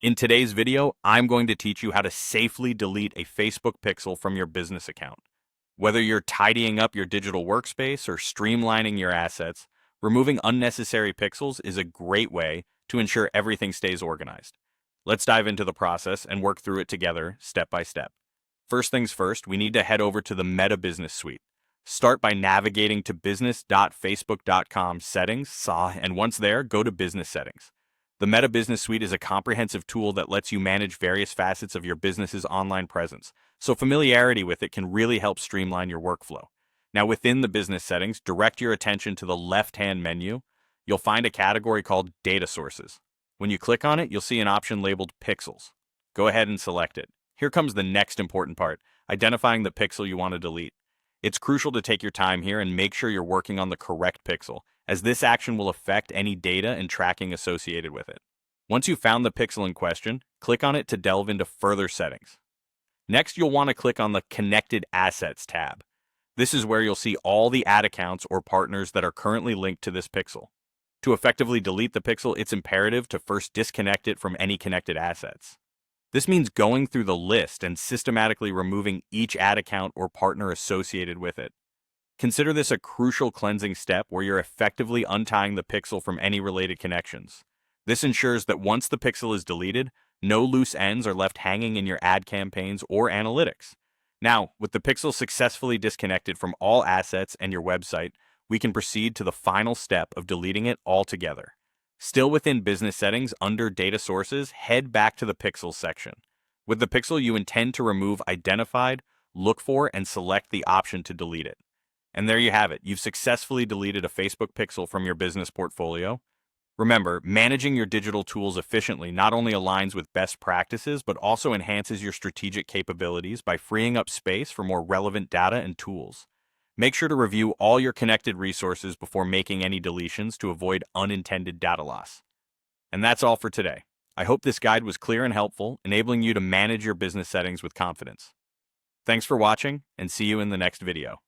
In today's video, I'm going to teach you how to safely delete a Facebook pixel from your business account. Whether you're tidying up your digital workspace or streamlining your assets, removing unnecessary pixels is a great way to ensure everything stays organized. Let's dive into the process and work through it together step by step. First things first, we need to head over to the Meta Business Suite. Start by navigating to business.facebook.com settings, and once there, go to Business Settings. The Meta Business Suite is a comprehensive tool that lets you manage various facets of your business's online presence, so familiarity with it can really help streamline your workflow. Now, within the business settings, direct your attention to the left-hand menu. You'll find a category called Data Sources. When you click on it, you'll see an option labeled Pixels. Go ahead and select it. Here comes the next important part, identifying the pixel you want to delete. It's crucial to take your time here and make sure you're working on the correct pixel, as this action will affect any data and tracking associated with it. Once you've found the pixel in question, click on it to delve into further settings. Next, you'll want to click on the Connected Assets tab. This is where you'll see all the ad accounts or partners that are currently linked to this pixel. To effectively delete the pixel, it's imperative to first disconnect it from any connected assets. This means going through the list and systematically removing each ad account or partner associated with it. Consider this a crucial cleansing step where you're effectively untying the pixel from any related connections. This ensures that once the pixel is deleted, no loose ends are left hanging in your ad campaigns or analytics. Now, with the pixel successfully disconnected from all assets and your website, we can proceed to the final step of deleting it altogether. Still within Business Settings, under Data Sources, head back to the Pixels section. With the pixel you intend to remove identified, look for and select the option to delete it. And there you have it. You've successfully deleted a Facebook pixel from your business portfolio. Remember, managing your digital tools efficiently not only aligns with best practices, but also enhances your strategic capabilities by freeing up space for more relevant data and tools. Make sure to review all your connected resources before making any deletions to avoid unintended data loss. And that's all for today. I hope this guide was clear and helpful, enabling you to manage your business settings with confidence. Thanks for watching, and see you in the next video.